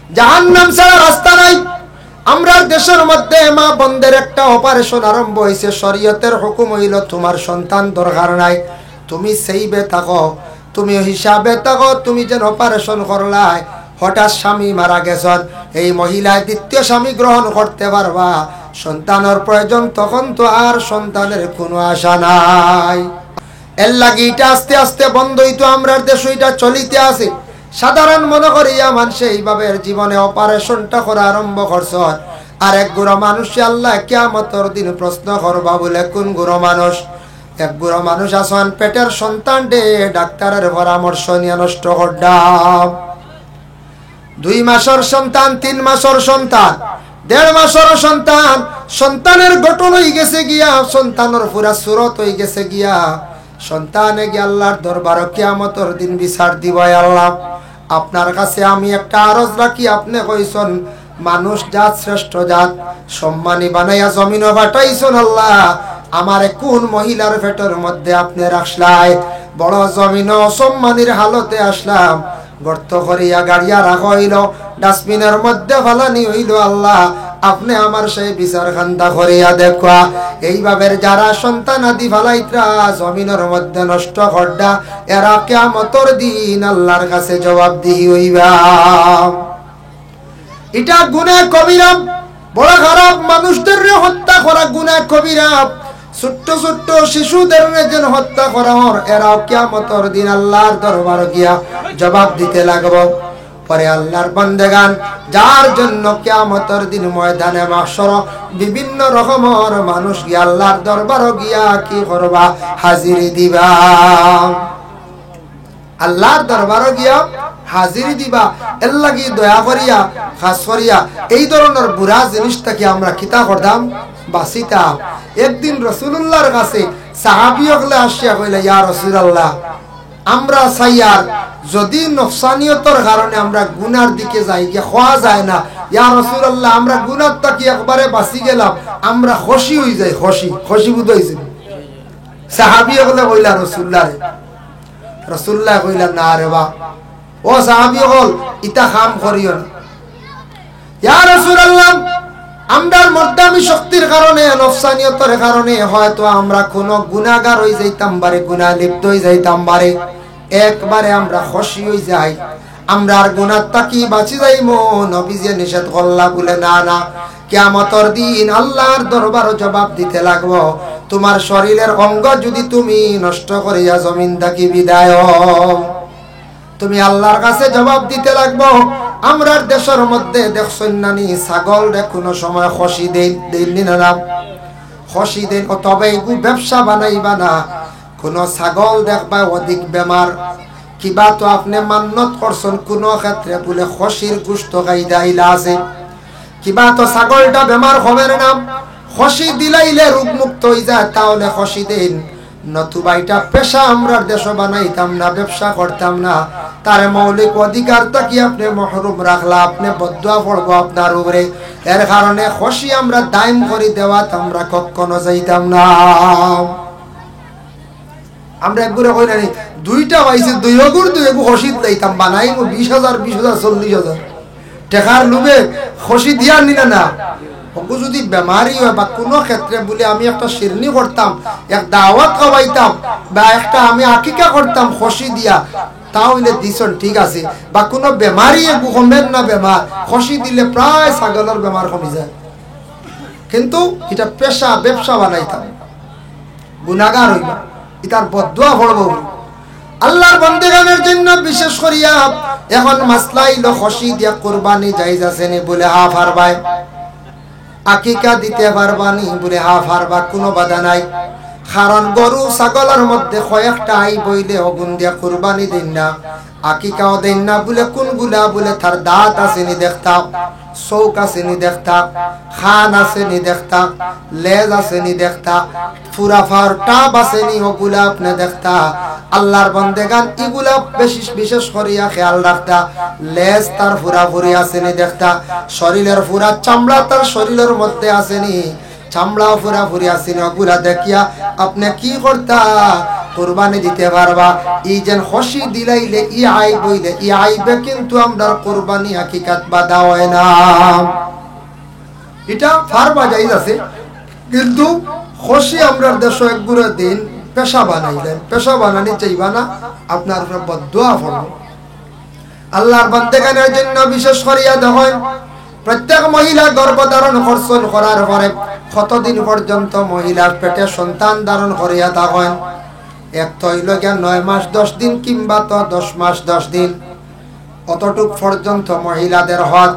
জাহান্নাম ছাড়া রাস্তা নাই। আমরা দেশের মধ্যে মা বোনদের একটা অপারেশন আরম্ভ হয়েছে, শরীয়তের হুকুম হইল তোমার সন্তান দরকার নাই, তুমি সেইবে থাকো, তুমি হিসাবে থাকো, তুমি যেন অপারেশন করলাই, হঠাৎ স্বামী মারা গেছেন, এই মহিলায় দ্বিতীয় স্বামী গ্রহণ করতে পারবা, সন্তানের প্রয়োজন, তখন তো আর সন্তানের কোনো আশা নাই। এর লাগি এটা আস্তে আস্তে বন্ধ হইতো, আমরা দেশ এটা চলিতে আছে। সাধারণ মনে করিয়া মানুষ এইভাবে জীবনে অপারেশনটা করা আরম্ভ করছ। আর এক গুড়ো মানুষ আল্লাহ কিয়ামতের দিন প্রশ্ন করবা বলে, কোন গুড়ো মানুষ? এক গুড়ো মানুষ আসন পেটের সন্তান ডে ডাক্তারের পরামর্শ নিয়ে নষ্ট করলাম। 2 মাসের সন্তান, 3 মাসের সন্তান, 1.5 মাসের সন্তান, সন্তানের গঠন হয়ে গেছে গিয়া, সন্তানের পুরা সুরত হয়ে গেছে গিয়া, সন্তানে গিয়ে আল্লাহর দরবার কিয়ামতের দিন বিচার দিব। আল্লাহ আপনার কাছে আমি একটা আরজ রাখি, আপনি কইছেন মানুষ জাত শ্রেষ্ঠ জাত, সম্মানী বানাইয়া জমিনও পাঠাইছেন। আল্লাহ আমারে কোন মহিলার পেটের মধ্যে আপনি রাখলাই, বড় জমিন অসম্মানীর হালতে আসলাম, গর্ত করিয়া গাড়িয়া রাখা হইল, ডাস্টবিনের মধ্যে ফালানি হইল। আল্লাহ আপনি আমার সেই বিচার খান্দা করিয়া দেখা। এইভাবে যারা সন্তান আদি ফালাইত্রা জমিনের মধ্যে নষ্ট করডা, এরা কিয়ামতের দিন আল্লাহর কাছে জবাবদিহি হইবা। এটা গুনাহ কবিরা, বড় খারাপ। মানুষদের হত্যা করা গুনাহ কবিরা, ছোট্ট ছোট্ট শিশুদের যেন হত্যা করা হর, এরাও কিয়ামতের দিন আল্লাহর দরবার গিয়া জবাব দিতে লাগবো। পরে আল্লাহর বান্দাগান যার জন্য কিয়ামতের দিন ময়দানে মাহশর বিভিন্ন রকমের মানুষ গিয়া আল্লাহর দরবার গিয়া কি করবা? হাজিরি দিবা। আল্লাহর দরবার গিয়া হাজিরি দিবা। এর লাগি দয়া করিয়া, খাস করিয়া এই ধরনের বুড়া জিনিসটাকে আমরা কিতা করতাম? বাসিতাম। একদিন রাসূলুল্লাহর কাছে সাহাবী হলে আসিয়া কইলা, ইয়া রাসূলুল্লাহ, আমরা সাইয়ার যদি নফসানিয়তের কারণে আমরা গুনার দিকে যাই, গিয়ে খাওয়া যায় না, ইয়া রাসূলুল্লাহ আমরা গুনার তাকি একবারে বাঁচি গেলাম, আমরা খুশি হই যাই। খুশি বুঝ হইছে? সাহাবী হলে কইলা রাসূলুল্লাহ, রাসূলুল্লাহ কইলা না রে বা, ও সাহাবী হল ইতা কাম করিও না। ইয়া রাসূলুল্লাহ আমরার মধ্যে আমি শক্তির কারণে, নফসানিয়তের কারণে হয়তো আমরা কোন গুনাহগার হই যাইতাম পারে, গুনাহ লিপ্ত হই যাইতাম পারে, একবারে আমরা খুশি হই যাই, আমরা আর গুনাহ তাকি বাঁচি যাইমু। নবীজি নিষেধ করলা বলে, না না, কিয়ামতের দিন আল্লাহর দরবারে জবাব দিতে লাগবো। তোমার শরীরের অঙ্গ যদি তুমি নষ্ট করিয়া জমিন থাকি বিদায়, তুমি আল্লাহর কাছে জবাব দিতে লাগবো। আমরা দেশের মধ্যে দেখছেন নানি, ছাগল কোনো সময় খুশি দেন না, খুশি দেন, তবে ব্যবসা বানাইবা না। কোন ছাগল দেখবা অধিক বেমার, কিবা তো আপনি মান্নত করছেন কোন ক্ষেত্রে বলে খুশির গোশত খাইদা আইলা আছে, কিবা তো ছাগলটা বেমার হবে না, খুশি দিলাইলে রোগ মুক্ত হয়ে যায়, তাহলে খুশি দেন। নতুবা এটা পেশা আমরা দেশ বানাইতাম না, ব্যবসা করতাম না, তার মৌলিক অধিকারটা কি আপনি মহরুম রাখলা, আপনি বদুয়া পড়বো আপনার উপরে। এর কারণে খুশি আমরা দাইম করে দেওয়াত আমরা কখনো যাইতাম না। আমরা একবারে কই না, দুইটা পাইছে, দুই অগুর দুই এগু খুশি যাইতাম, বানাই 20,000 20,000 40,000 টাকার লোভে খুশি দিয়া নিনা না। ওগু যদি বেমারি হয় বা কোনো ক্ষেত্রে বলে আমি একটা শিরনি করতাম, এক দাওয়াত খাওয়াইতাম, বা একটা আমি আকিকা করতাম খুশি দিয়া, তাহলে দিছন ঠিক আছে। বা কোনো বেমারি কমেন না, বেমার খুশি দিলে প্রায় ছাগলের বেমার কমে যায়। কিন্তু এটা পেশা ব্যবসা বানাইতাম, গুনাহগার হইবা, এটার বদদুয়া পড়ব। আল্লাহর বান্দাগানের জন্য বিশেষ করিয়া এখন মাসলা হইল খুশি দিয়া কুরবানি জায়েজ আছে নি বলে হা ফারবাই, আকিকা দিতে পারবানি বলে হা ফারবা, কোনো বাধা নাই। কারণ গরু ছাগলের মধ্যে কয়েকটা আই বইলে অগুন দিয়া কুরবানি দেন না, আকিকাও দেন না বলে কোনগুলা বলে তার দাঁত আছে নি দেখতা, চৌক আছে নি দেখতা, খান আছে নি দেখতা, লেজ আছে নি দেখতা, ফুরাফার টাপ আছে নি, ওগুলা আপনি দেখতা। আল্লাহর বান্দাগান এগুলা বিশেষ করিয়া খেয়াল রাখতা। লেজ তার ফুরাফুরি আছে নি দেখতা, শরীরের ফুরা চামড়া তার শরীরের মধ্যে আছে নি, চামড়া ফুরাফুরি আছে নি, ওগুলা দেখিয়া আপনি কি করতা? কুরবানি দিতে পারবা। এই যে খুশি দিলাইলে ই আইব হইলে ই আইবে কিন্তু আমরা কুরবানি হাকিকাত বাধা হয় না। এটা ফারবা যাইজ আছে, কিন্তু খুশি আমরা দেশ একগুলো দিন পেশা বানাইলেন, পেশা বানানি চাইবা না, আপনার উপরে বদদুয়া পড়ব। আল্লাহর বান্দাগানের জন্য বিশেষ করিয়া দেখেন, প্রত্যেক মহিলা গর্ভধারণ করছেন করার পরে কতদিন পর্যন্ত মহিলার পেটে সন্তান ধারণ করিয়া থাকেন? এক তো হইল গিয়া 9 মাস 10 দিন কিংবা তো 10 মাস 10 দিন, অতটুক পর্যন্ত মহিলাদের হক।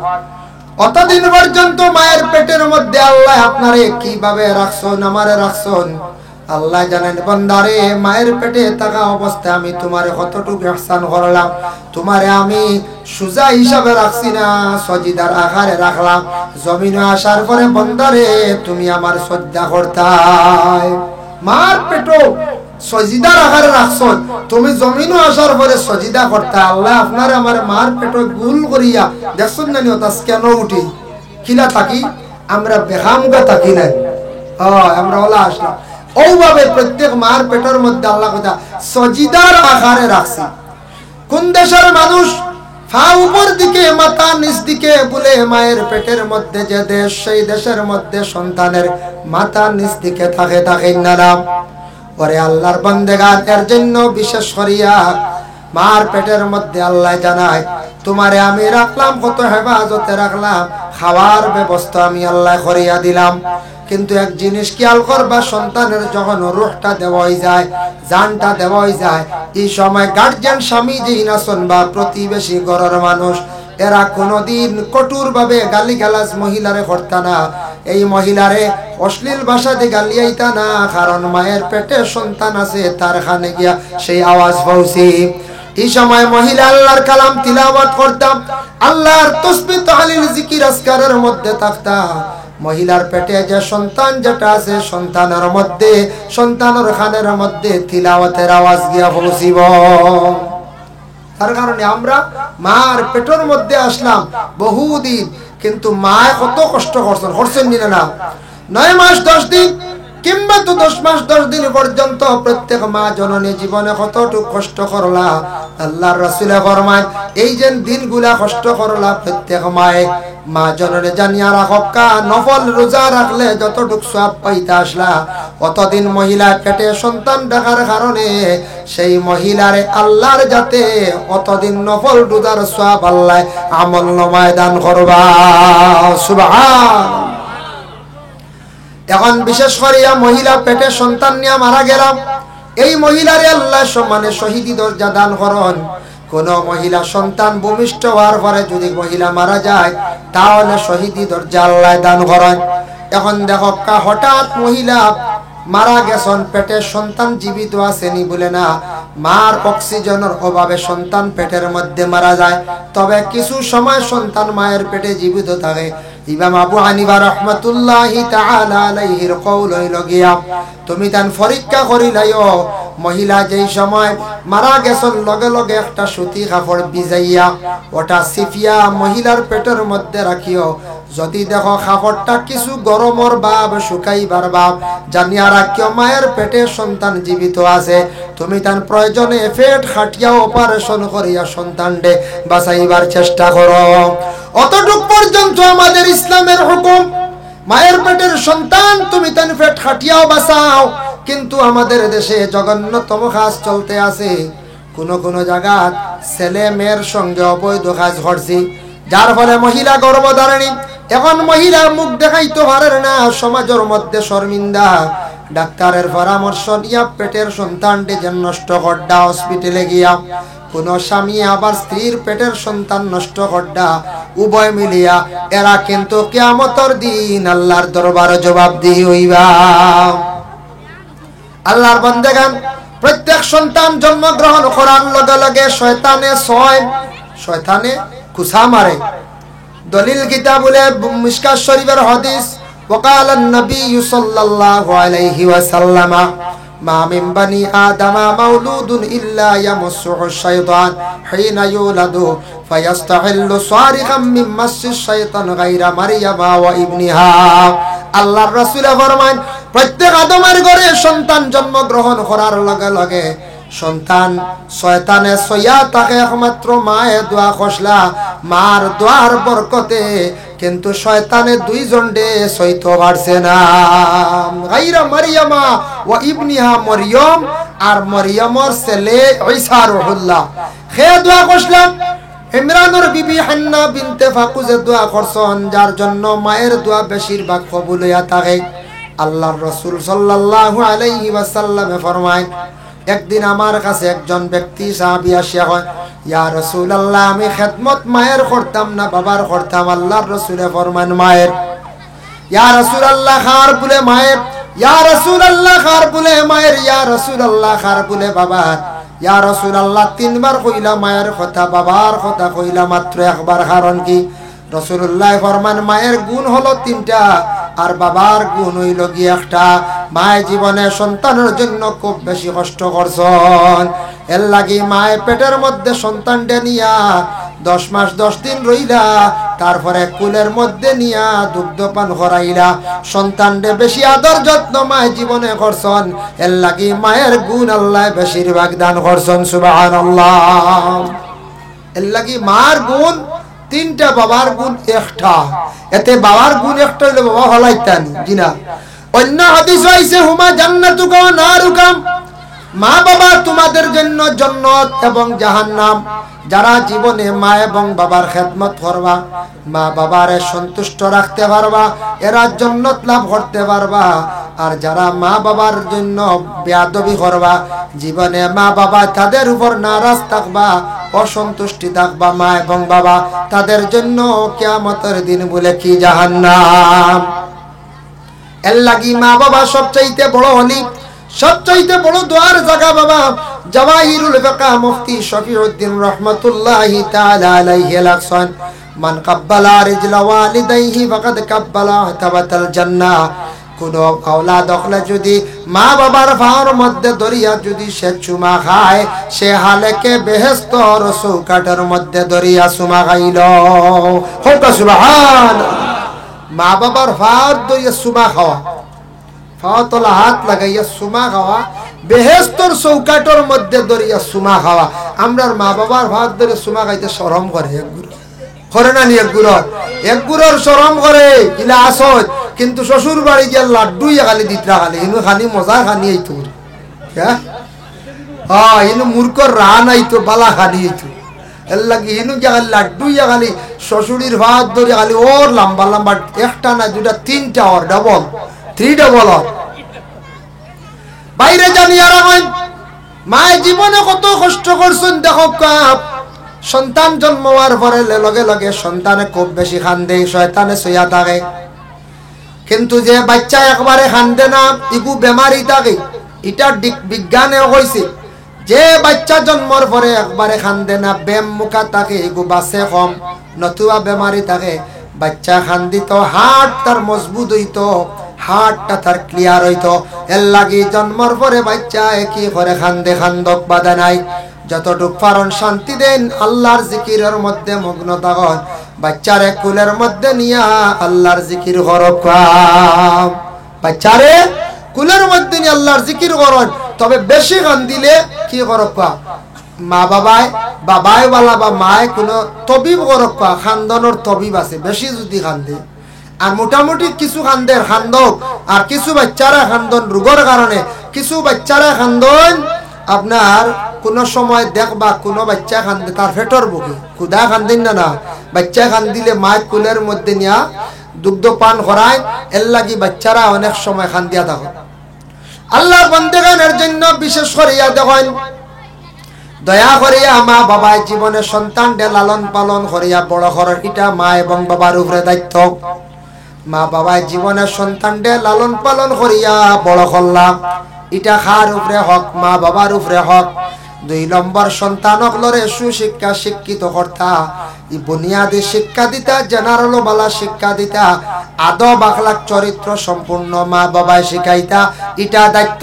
অতদিন পর্যন্ত মায়ের পেটের মধ্যে আল্লাহ আপনারে কিভাবে রাখছেন, আমারে রাখছেন আল্লাহ জানেন। বান্দারে, মায়ের পেটে থাকা অবস্থায় আমি তোমারে কতটুকু ইহসান করলাম। তোমারে আমি সুজা হিসাবে রাখছি না, সজিদার আকারে রাখলাম। জমিনে আসার পরে বান্দারে তুমি আমার শ্রদ্ধা করতাই। মার পেটও সজিদার আকারে রাখছন, তুমি জমিনে আসার পরে সজিদা করতা। আল্লাহ আপনারে আমার মার পেটও গুল করিয়া দেখছেন না নিয়তা কেন উঠি কিলা থাকি, আমরা বেহামগা থাকি নাই, আমরা ওলা আসলাম। ওইভাবে প্রত্যেক মার পেটের মধ্যে আল্লাহ কথা সজিদার আকারে রাখছি। কোন দেশের মানুষ ফা উপর দিকে মাথা নিচ দিকে বলে মায়ের পেটের মধ্যে যে দেশ, সেই দেশের মধ্যে সন্তানের মাথা নিচ দিকে থাকে থাকে না। পরে আল্লাহর বান্দেগান এর জন্য বিশেষ করিয়া মার পেটের মধ্যে আল্লাহ জানায় তোমারে আমি রাখলাম, কত হেফাজতে রাখলাম, খাওয়ার ব্যবস্থা আমি আল্লাহ করিয়া দিলাম। কিন্তু এক জিনিস খেয়াল করবা, সন্তানের যখন রূহটা দেওয়াই যায়, জানটা দেওয়াই যায়, এই সময় গার্জিয়ান স্বামী যেই নাচন বা প্রতিবেশী ঘরের মানুষ, এরা কোনোদিন কঠোর ভাবে গালি গালাজ মহিলারে করতা না, এই মহিলারে অশ্লীল ভাষা দিয়ে গালিয়াইতা না। কারণ মায়ের পেটে সন্তান আছে, তার খানে গিয়া সেই আওয়াজ পৌঁছে। এই সময় মহিলা আল্লাহর কালাম তিলাওয়াত করতাম, আল্লাহর তাসবিহ তাহলিল জিকির আজকারের মধ্যে থাকতা। মহিলার পেটে যে সন্তান যেটা আছে, সন্তানের মধ্যে, সন্তানের খানের মধ্যে তিলাওয়াতের আওয়াজ গিয়া পৌঁছিব। তার কারণে আমরা মার পেটের মধ্যে আসলাম বহুদিন, কিন্তু মা কত কষ্ট করছেন না? 9 মাস 10 দিন কিংবা তো 10 মাস 10 দিন পর্যন্ত প্রত্যেক মা জননী জীবনে কতটুকু কষ্ট করলা। আল্লাহর রাসূল ফরমায়, এই যে দিনগুলা কষ্ট করলা প্রত্যেক মায়ে, মা জননী জানিয়া রাখকা, নফল রোজা রাখলে যতটুকু সওয়াব পাইতা আসলা, অতদিন মহিলা পেটে সন্তান দেখার কারণে সেই মহিলারে আল্লাহর যাতে অতদিন নফল রোজার সওয়াব আল্লাহ আমল নামায় দান করবা। সুবহানাল্লাহ। এখন বিশেষ করিয়া মহিলা পেটে সন্তান নিয়ে মারা গেলাম, এই মহিলারে আল্লাহ সম্মানে শহীদি দরজা দান করেন। কোন মহিলা সন্তান ভূমিষ্ঠ হওয়ার পরে যদি মহিলা মারা যায়, তাহলে শহীদি দরজা আল্লাহ দান করেন। এখন দেখো হঠাৎ মহিলা মারা গেছেন, পেটে সন্তান জীবিত আসেনি বলে না, মার অক্সিজেনের অভাবে সন্তান পেটের মধ্যে মারা যায়। তবে কিছু সময় সন্তান মায়ের পেটে জীবিত থাকে। ইমাম আবু হানিফা রাহমাতুল্লাহি তাআলা আলাইহির কওল হইল গিয়া, তুমি তান পরীক্ষা করিলাইও, মহিলা যেই সময় মারা গেছেন লগে লগে একটা সুতি কাপড় ভিজাইয়া ওটা সিফিয়া মহিলার পেটের মধ্যে রাখিও। যদি দেখো কাপড়টা কিছু গরমর ভাব, শুকাইবার ভাব, জানিয়া রাখিও মায়ের পেটে সন্তান জীবিত আছে। তুমি তার প্রয়োজনে পেট খাটিয়া অপারেশন করিয়া সন্তানকে বাঁচাইবার চেষ্টা করো। অতটুক পর্যন্ত আমাদের ইসলামের হুকুম, মায়ের পেটের সন্তান তুমি তার পেট খাটিয়াও বাঁচাও। কিন্তু আমাদের দেশে জঘন্যতম কাজ চলতে আছে। কোন কোন জায়গা ছেলে মেয়ের সঙ্গে অবৈধ কাজ ঘটছে, যার ফলে মহিলা গর্ভধারিণী। এখন মহিলা মুখ দেখাইতে পারে না, সমাজের মধ্যে শর্মিন্দা। ডাক্তারের পরামর্শ নিয়া পেটের সন্তানটি যেন নষ্ট করডা হসপিটালে গিয়া, কোন স্বামী আবার স্ত্রীর পেটের সন্তান নষ্ট করডা, উভয় মিলিয়া এরা কিন্তু কিয়ামতের দিন আল্লাহর দরবারে জবাবদিহি হইবা। আল্লাহর বান্দাগান, প্রত্যেক সন্তান জন্মগ্রহণ করার লগে লগে শয়তানে কুসা মারে। দলিল কিতাবুলে মিশকাত শরীফের হাদিস, وقال النبي صلى الله عليه وسلم ما من بني آدم مولود إلا يمسه الشيطان حين يولد فيستحل صارخا من مس الشيطان غير مريم وابنها। আল্লাহর রাসূল ফরমান, প্রত্যেক আদমের ঘরে সন্তান জন্মগ্রহণ করার লগে লগে সন্তান শয়তানে সইয়া তাকে একমাত্র মায়ে দোয়া খসলা মার দোয়ার বরকতে, কিন্তু শয়তানে দুইজন ডে সইতে পারছে না। গায়রা মারিয়ামা ওয়া ইবনিহা মরিয়ম, আর মরিয়মর ছেলে ঈসা রুহুল্লাহ হে দোয়া খসলা। ইমরানের বিবি হান্না বিনতে ফাকুজে দোয়া করছেন, যার জন্য মায়ের দোয়া বেশিরভাগ কবুল হইয়া থাকে। আল্লাহর রাসূল সাল্লাল্লাহু আলাইহি ওয়াসাল্লামে ফরমায়, একদিন আমার কাছে একজন ব্যক্তি সাহাবী আসিয়া কয়, ইয়া রাসূলুল্লাহ, আমি খেদমত মায়ের করতাম না বাবার করতাম? আল্লাহর রাসূলে ফরমান মায়ের। ইয়া রাসূলুল্লাহ, খার বলে মায়ের। ইয়া রাসূলুল্লাহ, খার বলে মায়ের। ইয়া রাসূলুল্লাহ, খার বলে বাবার। ইয়া রাসূলুল্লাহ, তিনবার কইলা মায়ের কথা, বাবার কথা কইলা মাত্র একবার, কারণ কি? রাসূলুল্লাহ ফরমান, মায়ের গুণ হলো তিনটা আর বাবার গুণ হইল কি একটা। মায়ের জীবনে সন্তানের জন্য খুব বেশি কষ্ট করছেন, এর লাগি মায়ে পেটের মধ্যে সন্তানটা নিয়া 10 মাস 10 দিন রইলা, তারপরে কুলের মধ্যে নিয়া দুগ্ধপান করাইলা। সন্তানরে বেশি আদর যত্ন মায়ের জীবনে করছেন, এর লাগি মায়ের গুণ আল্লাহ বেশিরভাগ দান করছেন। সুবহানাল্লাহ। এর লাগি মার গুণ তিনটা, বাবার গুণ একটা। এতে বাবার গুণ একটা হইলে বাবা হলাইতেন জিনা। অন্য হাদিস হইছে, হুমা জান্নাতুকা ওয়া নারুকা, মা বাবা তোমাদের জন্য জান্নাত এবং জাহান্নাম। যারা জীবনে মা এবং বাবার খেদমত করবা, মা বাবারে সন্তুষ্ট রাখতে পারবা, এরা জান্নাত লাভ করতে পারবা। আর যারা মা বাবার জন্য বেয়াদবি করবা, জীবনে মা বাবা তাদের উপর নারাজ থাকবা, অসন্তুষ্টি থাকবা, মা এবং বাবা তাদের জন্য কিয়ামতের দিন বলে কি জাহান্নাম। এর লাগি মা বাবা সবচাইতে বড় হলি, সবচাইতে বড় দোয়ার জায়গা বাবা। জাওয়াহিরুল ফাকা মুফতি শফিউদ্দিন রাহমাতুল্লাহি তাআলা আলাইহি লাকসান, মান কাব্বালা রিজলা ওয়ালিদাইহি ফাকাদ কাব্বালা তাবাতাল জান্নাহ। কোন আওলাদ হলে যদি মা বাবার পায়ের মধ্যে দরিয়া যদি সে চুমা খায়, সে হালেকে বেহেশতর চৌকাঠের মধ্যে দরিয়া চুমা খাইল। হোক সুবহান। মা বাবার পায়ের দরিয়া চুমা খাওয়া, ফাওতলা হাত লাগাইয়া সুমা খাওয়া, বেহেশতর চৌকাঠের মধ্যে দরিয়া সুমা খাওয়া। আমরার মা বাবার ভাত ধরে সুমা খাইতে শরম করে, করে না নি? এক গুড়র শরম করে ইলা আসত, কিন্তু শ্বশুর বাড়ি গিয়ে লাড্ডু খালি দিতরা খালি ইনু খালি মজা খানি আইতো। হ্যাঁ, ইনু মূর্খর রা নাই তো বালা খানি আইতো। এর লাগি ইনু গিয়া খালি লাড্ডু খালি শ্বশুরির ভাত ধরে খালি ওর লম্বা লম্বা, একটা না দুটা তিনটা, ওর ডবল 3 ডবল। বাইরে জানি আর মায়ের জীবনে কত কষ্ট করছেন। দেখো সন্তান জন্ম হওয়ার পরে লগে লগে সন্তানে খুব বেশি কান্দে, শয়তানে সইয়া থাকে। কিন্তু যে বাচ্চা একবারে কান্দে না, ইগু বেমারি থাকে। এটা বিজ্ঞানে হয়েছে, যে বাচ্চা জন্মর পরে একবারে কান্দে না, বেম মুখা থাকে, ইগু বাঁচে কম, নতুবা বেমারি থাকে। বাচ্চা কান্দিত হার্ট তার মজবুত হইতো, হার্টটা তার ক্লিয়ার হইতো। এর লাগি জন্মর পরে বাচ্চা কি করে কান্দে, খান্দক বাধা নাই। যতটুক পারন শান্তি দেন, আল্লাহর জিকিরের মধ্যে মগ্ন থাকুন। বাচ্চারে কুলের মধ্যে নিয়া আল্লাহর জিকির করক, বাচ্চারে কুলের মধ্যে নিয়ে আল্লাহর জিকির করন। তবে বেশি কান্দিলে কি করক, মা বাবাই ওয়ালা বা মায় কোনো তবিব করক, খান্দনের তবিব আছে। বেশি যদি কান্দে আর মোটামুটি কিছু খান্দের খান্দক, আর কিছু বাচ্চারা খান্দন রোগের কারণে, কিছু বাচ্চারা খান্দন আপনার কোন সময় দেখবা কোনো বাচ্চা কান্দে তার পেটর বুকে, খুদা কান্দিন না, বাচ্চা কান্দিলে মায়ের কুলের মধ্যে নিয়া দুগ্ধ পান করায়। এর লাগি বাচ্চারা অনেক সময় কান্দিয়া থাকে। আল্লাহর বান্দাগণের জন্য বিশেষ করিয়া দেখেন, দয়া করিয়া মা বাবার জীবনে সন্তানকে লালন পালন করিয়া বড় করার, এটা মা এবং বাবার উপরে দায়িত্ব। মা বাবার জীবনে সন্তানকে লালন পালন করিয়া বড় করলাম, এটা খার উপরে হক, মা বাবার উপরে হক। 2 নম্বর, সন্তানক লরে সুশিক্ষা শিক্ষিত করতা, বুনিয়াদী শিক্ষা দিতা, জেনারেল বালা শিক্ষা দিতা, আদব আখলাক চরিত্র সম্পূর্ণ মা বাবায় শিখাইতা। এটা দায়িত্ব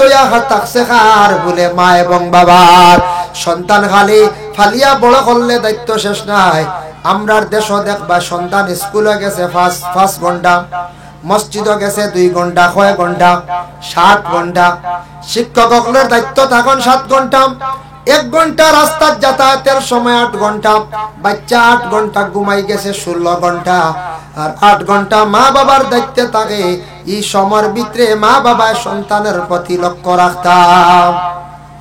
থাকছে খার বলে মা এবং বাবার। সন্তান খালি ফালিয়া বড় করলে দায়িত্ব শেষ নাই। আমরার দেশ দেখবা সন্তান স্কুলে গেছে 5 ঘন্টা, মসজিদে গেছে 2 ঘন্টা, কয় ঘন্টা? 7 ঘন্টা। শিক্ষকদের দায়িত্ব থাকুন 7 ঘন্টা। 1 ঘন্টা রাস্তার যাতায়াতের সময় 8 ঘন্টা। বাচ্চা 8 ঘন্টা ঘুমাই গেছে 16 ঘন্টা। আর 8 ঘন্টা মা বাবার দায়িত্বে থাকে। এই সময়ের ভিতরে মা বাবা সন্তানের প্রতি লক্ষ্য রাখতাম।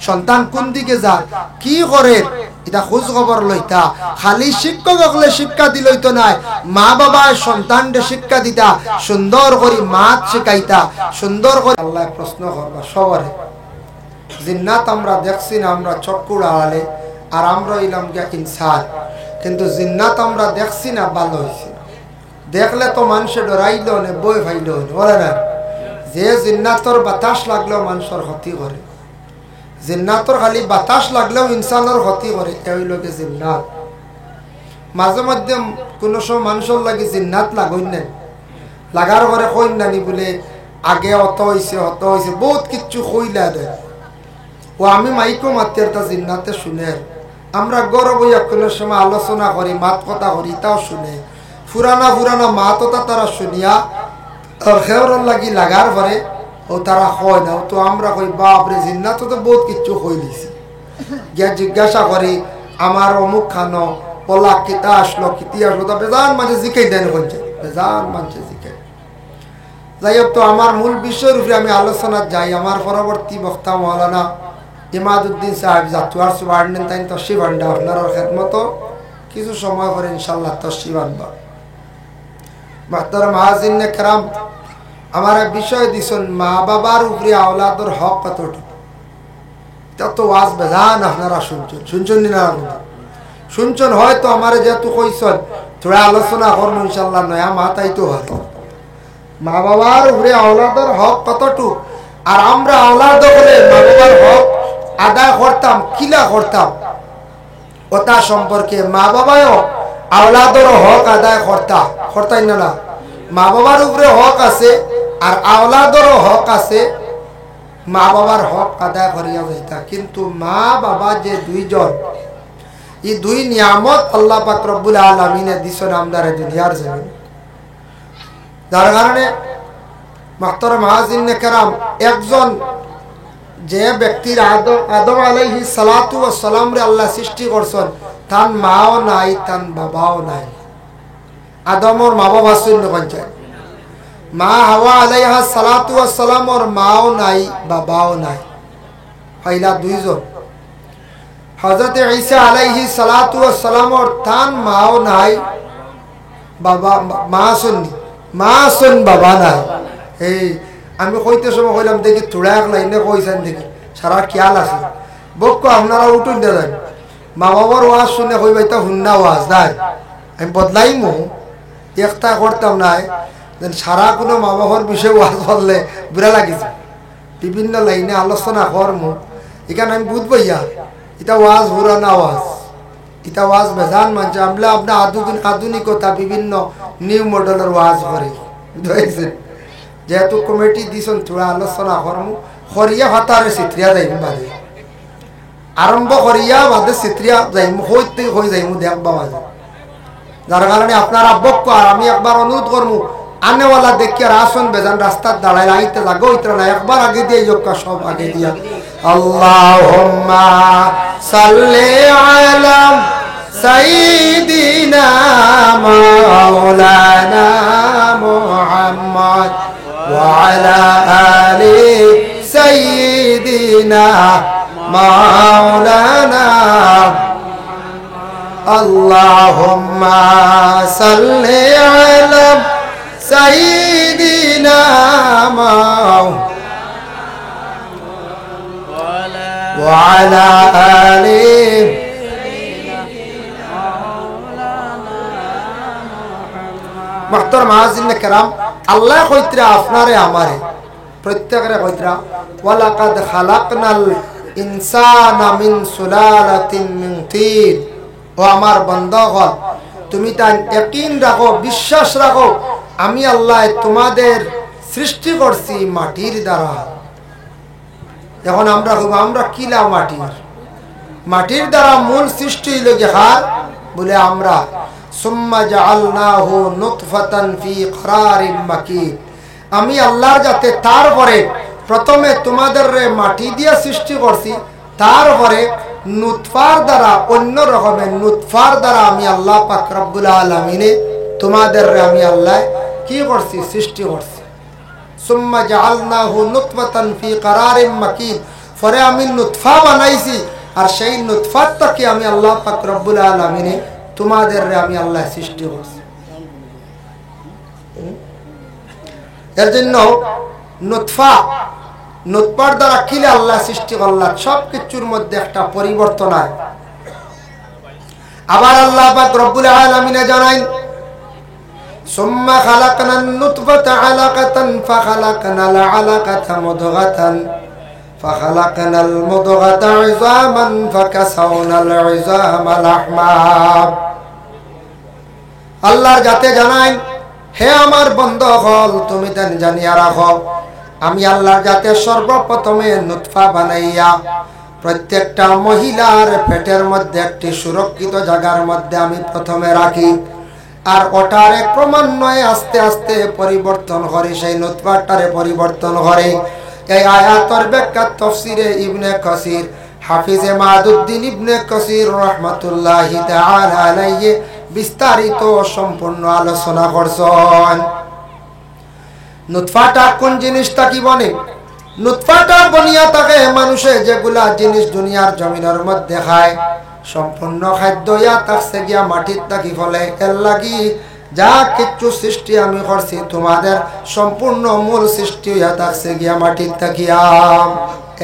সন্তান কোন দিকে যায়, কি করে, এটা খোঁজ খবর লইতা। খালি শিক্ষক হলে শিক্ষা দিলই তো নাই, মা বাবা সন্তানকে শিক্ষা দিতা, সুন্দর করে মাত শিখাইতা, সুন্দর করে। আল্লাহ প্রশ্ন করবা সবরে। জিন্নাত আমরা দেখছি না, আমরা চক্ষুর আড়ালে, আর আমরা ইলাম গিয়া ইনসান। কিন্তু জিন্নাত আমরা দেখছি না, ভালো হয়েছে। দেখলে তো মানুষে ডরাইল নে, বই ভাইল বলে না, যে জিন্নাতর বাতাস লাগলেও মানুষের ক্ষতি করে। জিন্নাতর খালি বাতাস লাগলেও ইনসানের ক্ষতি করে, এই লোকে জিন্নাত। মাঝে মধ্যে কোনো সময় মানুষের লাগে জিন্নাত লাগই নাই, লাগার ঘরে কই নানি বলে আগে অত হয়েছে বহুত কিচ্ছু কইলা দেয়। ও আমি মাইকো মাতি একটা জিন্নাতে শুনে, আমরা গর্ব হইয়া কোনো সময় আলোচনা করি, মাত কথা করি, তাও শুনে। পুরানা মাততা তারা শুনিয়া খেওর লাগি লাগার পরে ও তারা হয় না, তো আমরা কই বাপরে জিন্নাত তো বহুত কিচ্ছু কই দিছি। গিয়া জিজ্ঞাসা করি আমার অমুক খানো পলা কিতা আসলো, কিতি আসলো, তা বেজান মাঝে জিকাই দেন হচ্ছে, বেজান মাঝে জিকাই। যাই হোক, তো আমার মূল বিষয়ের উপরে আমি আলোচনা যাই। আমার পরবর্তী বক্তা মৌলানা ইমাদউদ্দিন সাহেব জাতুয়ার সুবার্নেন তাই তশরিফ আনবা, আপনার খেদমত কিছু সময় পরে ইনশাল্লাহ তশরিফ আনবা। মুহতারাম হাজিরিনে কেরাম, আমার বিষয় দিছেন মা বাবার উপরে আওলাদের হক কতটুকু। তত ওয়াজ বেজান আপনারা শুনছেন না? শুনছেন হয়তো আমার যেহেতু কইছেন থোড়া আলোচনা করবো ইনশাল্লাহ, নয়া মাথায় তো হয়। মা বাবার উপরে আওলাদের হক কতটুকু, আর আমরা আওলাদ হলে মা বাবার হক আদায় করতাম কিলা করতাম, ওটা সম্পর্কে মা বাবাও আওলাদের হক আদায় করতাই না। মা বাবার উপরে হক আছে আর আওলাদেরও হক আছে, মা বাবার হক আদায় করিয়া যাইতা। কিন্তু মা বাবা যে দুইজন, এই দুই নিয়ামত আল্লাহ পাক রব্বুল আলামিনে দিছেন আমদারে দুনিয়ার জমিন। যার কারণে মুহতারাম হাজিরিনে কেরাম, একজন যে ব্যক্তির আদম আলাইহিস সালাতু ওয়াস সালাম রে আল্লাহ সৃষ্টি করছেন, তার মাও নাই তার বাবাও নাই। আদমর মা বাবা শূন্য পঞ্চায়েত, মা হাওয়া আলাইহিস সালাতু ওয়াস সালামর মাও নাই বাবাও নাই, পয়লা দুইজন। হযরত ঈসা আলাইহিস সালাতু ওয়াস সালামর তার মাও নাই বাবা, মা শুন বাবা নাই। এই আমি কইতে সময় কইলাম দেখি তোড়া এক লাইনে কইছেন দেখি সারা খেয়াল আছে বক্ক, আপনারা উঠুন দেন। মা বাবার ওয়াজ শুনে কইবাই তা হুন্না ওয়াজ নাই, আমি বদলাইমু একটা করতাম নাই। সারা কোনো মা বাবার বিষয়ে ওয়াজ করলে বুড়া লাগিছে, বিভিন্ন লাইনে আলোচনা করমু, এখানে আমি বুঝবইয়া এটা ওয়াজ পুরানা ওয়াজ, এটা ওয়াজ বেজান মানছে। আমরা আপনার আধুনিকতা বিভিন্ন নিউ মডেলের ওয়াজ করে বুঝতে, যেহেতু কমিটি দিছেন থোড়া আলোচনা করমু, করিয়া ভাতারে চিত্রিয়া যাইম, বাদে আরম্ভ করিয়া বাদে চিত্রিয়া যাইম, হইতে হয়ে যাইম দেখবা মাঝে। যার কারণে আপনার আব্বক আর আমি একবার অনুরোধ করমু, আনেওয়ালা দেখিয়া আসন বেজান রাস্তার দাঁড়ায় আইতে লাগো, ইতরা না একবার আগে দিয়ে যোগা সব আগে দিয়া। আল্লাহুম্মা সাল্লি আলা সাইয়্যিদিনা মাওলানা মুহাম্মদ ওয়া আলা আলি সাইয়্যিদিনা মাওলানা। আল্লাহুম্মা সাল্লি আলা সাইয়্যিদিনা ওয়া আলা আলি। মুহতারাম হাজিরিনে কেরাম, আল্লাহ কইতরা আপনারে আমারে প্রত্যেকের কইতরা ওয়ালাকাদ খালাকনাল ইনসানা মিন সুলালাতিন মিন তিন। ও আমার বান্দাগণ, তুমি তার ইয়াকিন রাখো, বিশ্বাস রাখো, আমি আল্লাহ তোমাদের সৃষ্টি করছি মাটির দ্বারা। এখন আমরা কিলা মাটির দ্বারা মূল সৃষ্টি হইল হার বলে আমরা সুম্মা জাআলনাহু নুতফাতান ফি করারিন মাকিন। আমি আল্লাহর যাতে তারপরে প্রথমে তোমাদের মাটি দিয়ে সৃষ্টি করছি, তারপরে নুতফার দ্বারা অন্য রকমের নুতফার দ্বারা আমি আল্লাহ পাক রব্বুল আলামিনে তোমাদের আমি আল্লাহ কি করছি সৃষ্টি করছি। সুম্মা জাআলনাহু নুতফাতান ফি কারারিম মাকিন, পরে আমি নুতফা বানাইছি আর সেই নুতফার থেকে আমি আল্লাহ পাক রব্বুল আলামিনে তোমাদের আমি আল্লাহ সৃষ্টি করছি। এর জন্য নুতফার দ্বারা কিলে আল্লাহ সৃষ্টি করলেন, সব কিছুর মধ্যে একটা পরিবর্তন হয়। আবার আল্লাহ পাক রব্বুল আলামিন জানাই সুম্মা খালাকনান নুতফাতা আলাকাতান ফাখালাকনাল আলাকাতা মুদগাতান ফাখালাকনাল মুদগাতা ইযামান ফাকাসাওনাল ইযামা লাহমা। আল্লাহর যাতে জানাই, হে আমার বন্ধুগণ তুমি দেন জানিয়া রাখো, আমি আল্লাহর যাতে সর্বপ্রথমে নুতফা বানাইয়া প্রত্যেকটা মহিলার পেটের মধ্যে একটি সুরক্ষিত জায়গার মধ্যে আমি প্রথমে রাখি, আর ওটারে ক্রমান্বয়ে আস্তে আস্তে পরিবর্তন করে সেই নুতফাটারে পরিবর্তন করে। এই আয়াতের ব্যাখ্যা তাফসীরে ইবনে কাসির হাফিজে মাদুদ্দিন ইবনে কাসির রাহমাতুল্লাহি তাআলা আলাইহি বিস্তারিত সম্পূর্ণ আলোচনা করছেন। নুতফাটা কোন জিনিসটা কি বনে? নুতফাটা বনিয়া থাকে মানুষে যেগুলা জিনিস দুনিয়ার জমিনের মধ্যে খায়, সম্পূর্ণ খাদ্য ইয়া থাকছে গিয়া মাটির থাকি ফলে। এর লাগি যা কিছু সৃষ্টি আমি করছি তোমাদের সম্পূর্ণ মূল সৃষ্টি ইয়া থাকছে গিয়া মাটির থাকিয়া।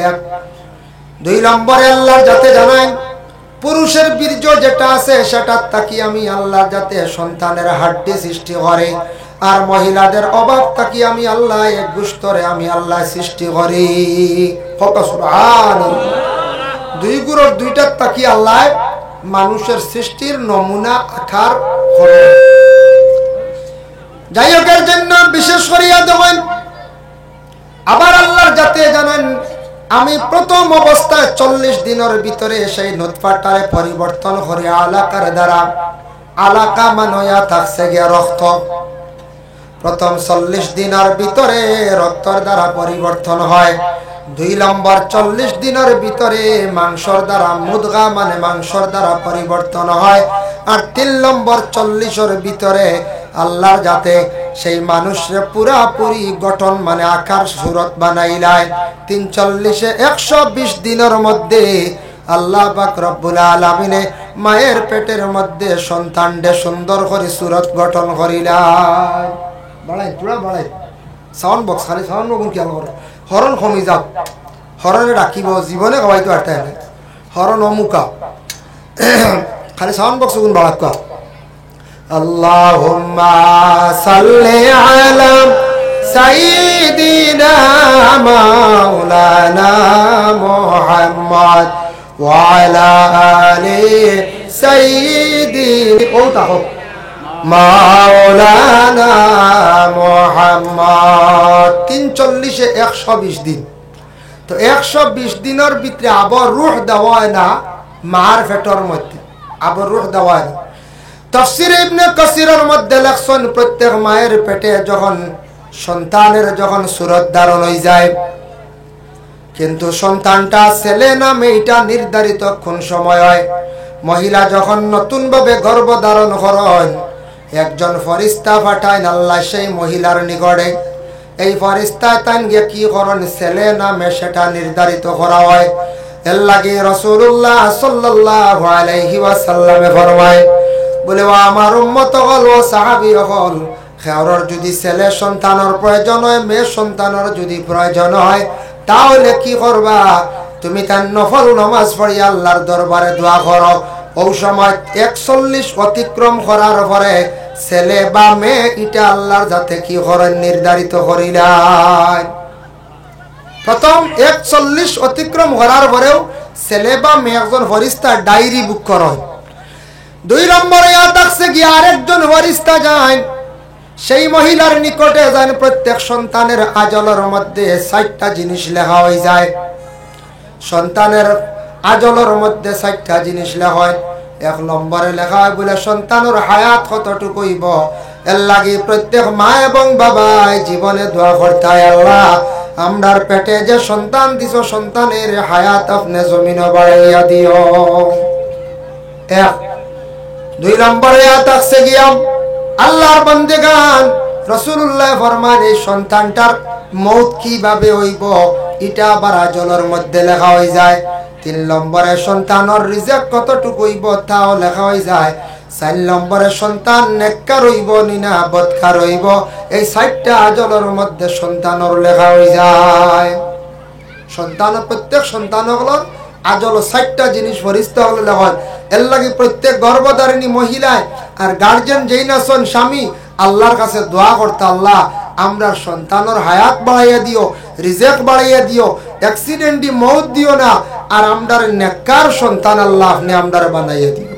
এক দুই নম্বরে আল্লাহ যাতে জানাই, পুরুষের বীর্য যেটা আছে সেটার থাকি আমি আল্লাহ যাতে সন্তানের হাড্ডি সৃষ্টি করে, আর মহিলাদের অভাব থাকি আমি আল্লাহ এক গুস্তরে আমি আল্লাহ সৃষ্টি করি। সুবহানাল্লাহ। দুই গুরুর দুইটার থাকি আল্লাহ মানুষের সৃষ্টির নমুনা আকার করে। যাই হোক, এর জন্য বিশেষ করিয়া দেবেন। আবার আল্লাহ যাতে জানেন, আমি প্রথম অবস্থায় 40 দিনের ভিতরে সেই নুতফাটারে পরিবর্তন করে আলাকার দ্বারা, আলাকা মানয়া থাকছে গিয়া রক্ত। প্রথম 40 দিনের ভিতরে রক্তর দ্বারা পরিবর্তন হয়। 2 নম্বর 40 দিনের ভিতরে মাংসর দ্বারা, মুদগা মানে মাংসর দ্বারা পরিবর্তন হয়। আর 3 নম্বর 40-এর ভিতরে আল্লাহ যাতে সেই মানুষের পুরাপুরি গঠন মানে আকার সুরত বানাইলায়। 3 40 120 দিনের মধ্যে আল্লাহ পাক রব্বুল আলামিনে মায়ের পেটের মধ্যে সন্তানকে সুন্দর করে সুরত গঠন করিলায়। বাড়াই পুরা বাড়াই সাউন্ড বক্স, খালি সাউন্ড বক্স কি করে হরণ কমি যাও, হরণে রাখিব জীবনে গবাইতে পারতে না, হরণ অমুকা খালি সাউন্ড বক্স গুণ বাড়াক। আল্লাহুম্মা সাল্লি আলা সাইয়্যিদিনা মাওলানা মুহাম্মদ ওয়া আলা আলি সাইয়্যিদি ও তাহ মাওলানা মুহাম্মদ। 3 40 120 দিন। তো 120 দিনের ভিতরে আবার রূহ দেওয়া হয় না মার পেটের মধ্যে, আবার রূহ দেওয়া হয় না। তাফসীর ইবনে কাসিরের মধ্যে লেখছেন, প্রত্যেক মায়ের পেটে যখন সন্তানের যখন সুরত ধারণ হয়ে যায়, কিন্তু সন্তানটা ছেলে না মেয়েটা নির্ধারিত কোন সময় হয়। মহিলা যখন নতুন ভাবে গর্ভধারণ করেন, একজন ফেরেশতা পাঠায় আল্লাহ সেই মহিলার নিকটে। এই ফেরেশতা তান গিয়ে কি করেন, ছেলে না মেয়ে সেটা নির্ধারিত করা হয়। এর লাগে রাসূলুল্লাহ সাল্লাল্লাহু আলাইহি ওয়াসাল্লামে ফরমায়, বলে ও আমার উম্মত হল ও সাহাবী হল, খেয়ারর যদি ছেলে সন্তানের প্রয়োজন হয়, মেয়ে সন্তানের যদি প্রয়োজন হয়, তাহলে কি করবা, তুমি তার নফল নামাজ পড়ি আল্লাহর দরবারে দোয়া করো। ওই সময় 41 অতিক্রম করার পরে ছেলে বা মেয়ে এটা আল্লাহর যাতে কি করেন নির্ধারিত করিলেন। প্রথম 41 অতিক্রম করার পরেও ছেলে বা মেয়ে একজন ফেরেশতা ডায়েরি বুক করেন। 2 নম্বরে থাকছে কি আরেকজন ফেরেশতা যায় সেই মহিলার নিকটে যান, প্রত্যেক সন্তানের আজলের মধ্যে 4টা জিনিস লেখা হয়ে যায়। সন্তানের আজলের মধ্যে 4টা জিনিস লেখা হয়। 1 নম্বরে লেখা হয় বলে সন্তানের হায়াত কতটুকু হইব, এর লাগি প্রত্যেক মা এবং বাবাই জীবনে দোয়া করতে হয়, আল্লাহ আমরার পেটে যে সন্তান দিছো সন্তানের হায়াত আপনি জমিনে বাড়াইয়া দিও। এক। 2 নম্বরে আতাকছে গিয়া আল্লাহর বান্দেগান রাসূলুল্লাহ ফরমান এই সন্তানটার মৌত কিভাবে হইব এটা বারা জলের মধ্যে লেখা হয়ে যায়। 3 নম্বরে সন্তানের রিজিক কতটুকু হইব তাও লেখা হয়ে যায়। 4 নম্বরে সন্তান নেককার হইব না বদকার হইব এই 4টা জলের মধ্যে সন্তানের লেখা হয়ে যায়। সন্তান প্রত্যেক সন্তান হলো আজল 4টা জিনিস ফরিস্তা হলো লেখা। এর লাগে প্রত্যেক গর্ভধারিণী মহিলায় আর গার্জেন যেই নাসন স্বামী আল্লাহর কাছে দোয়া করতে, আল্লাহ আমরা সন্তানের হায়াত বাড়াইয়া দিও, রিজিক বাড়াইয়া দিও, অ্যাক্সিডেন্টে মৌত দিও না, আর আমরার নেককার সন্তান আল্লাহ আপনি আমরার বানাইয়া দিও।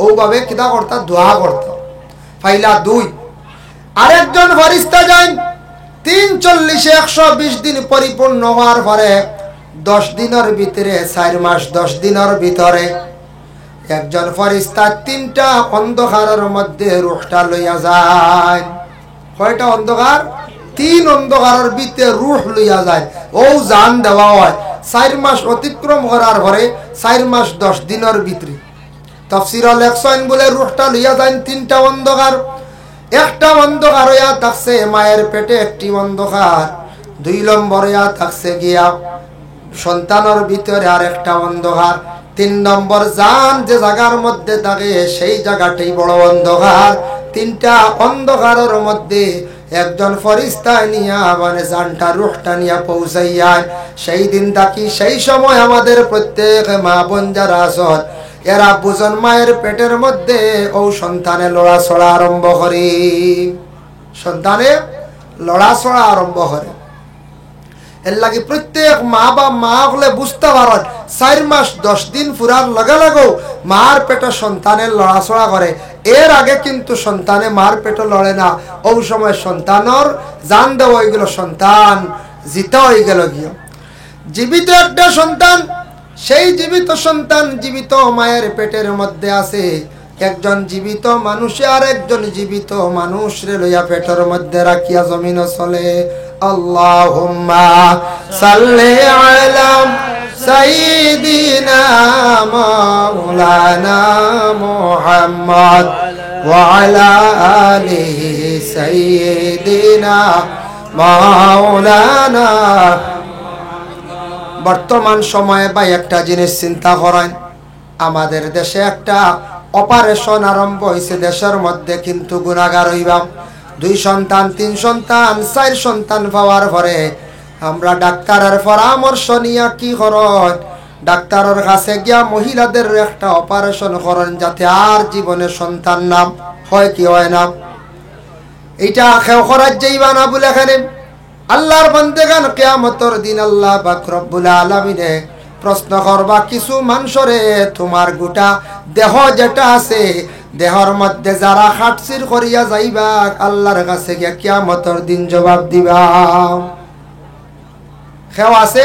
ওভাবে কিতা করতা দোয়া করতা। ফাইলা 2 আরেকজন ফেরেশতা যান 3 40 120 দিন পরিপূর্ণ হওয়ার পরে 10 দিনের ভিতরে 4 মাস 10 দিনের ভিতরে একজন ফেরেশতা 3টা অন্ধকারের মধ্যে রূহটা লইয়া যায়। কয়টা অন্ধকার? 3 অন্ধকারের ভিতরে রূহ লইয়া যায়। ও জান দেওয়া হয় 4 মাস অতিক্রম করার পরে 4 মাস 10 দিনের ভিতরে। তাফসীরে লেখছেন বলে রূহটা লইয়া যায় 3টা অন্ধকার। একটা অন্ধকার হইয়া থাকছে মায়ের পেটে, একটি অন্ধকার 2 নম্বর হইয়া থাকছে গিয়া সন্তানের ভিতরে আর একটা অন্ধকার। 3 নম্বর জান যে জায়গার মধ্যে থাকে সেই জায়গাটাই বড় অন্ধকার। 3টা অন্ধকারের মধ্যে একজন ফেরেশতা নিয়া মানে জানটা রূহটা নিয়া পৌঁছাইয়া সেই দিন থাকি সেই সময় আমাদের প্রত্যেক মা বোন যারা আছেন এরা বুঝন মায়ের পেটের মধ্যে ও সন্তানে লড়াছড়া আরম্ভ করে, সন্তানে লড়াছড়া আরম্ভ করে। এর লাগে প্রত্যেক মা বা মা হলে বুঝতে পারেন 4 মাস 10 দিন পুরার লগে লাগেও মার পেটে সন্তানের লড়াছড়া করে। এর আগে কিন্তু সন্তানে মার পেটে লড়ে না। ওই সময় সন্তানের জান দেওয়া হয়ে গেল, সন্তান জিতা হয়ে গেল গিয়ে। জীবিত একটা সন্তান, সেই জীবিত সন্তান জীবিত মায়ের পেটের মধ্যে আছে। একজন জীবিত মানুষে আর একজন জীবিত মানুষ রে লইয়া পেটের মধ্যে রাখিয়া জমিন চলে। আল্লাহুম্মা সাল্লি আলা সাইয়্যিদিনা মাওলানা মুহাম্মদ ওয়া আলা আলিহি সাইয়্যিদিনা মাওলানা। বর্তমান সময়ে ভাই একটা জিনিস চিন্তা করেন, আমাদের দেশে একটা অপারেশন আরম্ভ হয়েছে দেশের মধ্যে, কিন্তু গুনাহগার হইবা 2 সন্তান 3 সন্তান 4 সন্তান পাওয়ার পরে আমরা ডাক্তারের পরামর্শ নিয়ে কি করেন, ডাক্তারের কাছে গিয়া মহিলাদের একটা অপারেশন করেন যাতে আর জীবনে সন্তান না হয়। কি হয় না? এইটা কেউ করার যাইবা না বলে এখানে আল্লাহর বান্দেগান কিয়ামতের দিন আল্লাহ পাক রব্বুল আলামিনে প্রশ্ন করবা কিছু মানুষরে, তোমার গোটা দেহ যেটা আছে দেহর মধ্যে যারা হাটসির করিয়া যাইবা আল্লাহর কাছে গিয়া কিয়ামতের দিন জবাব দিবা। কেউ আছে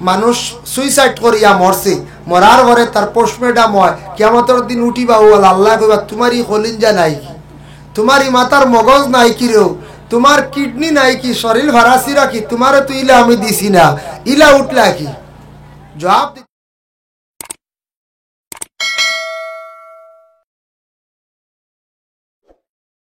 মানুষ সুইসাইড করিয়া মরছে, মরার পরে তার পোস্টমর্টম হয়, কিয়ামতের দিন উঠিবা ও আল্লাহ কইবা তোমারই কলিজা নাই কি, তোমারই মাথার মগজ নাই কি রেও, তোমার কিডনি নাই কি, শরীর ভারাসি রাখি, তোমারে তো ইলা আমি দিছি না, ইলা উঠলা কি? জবাব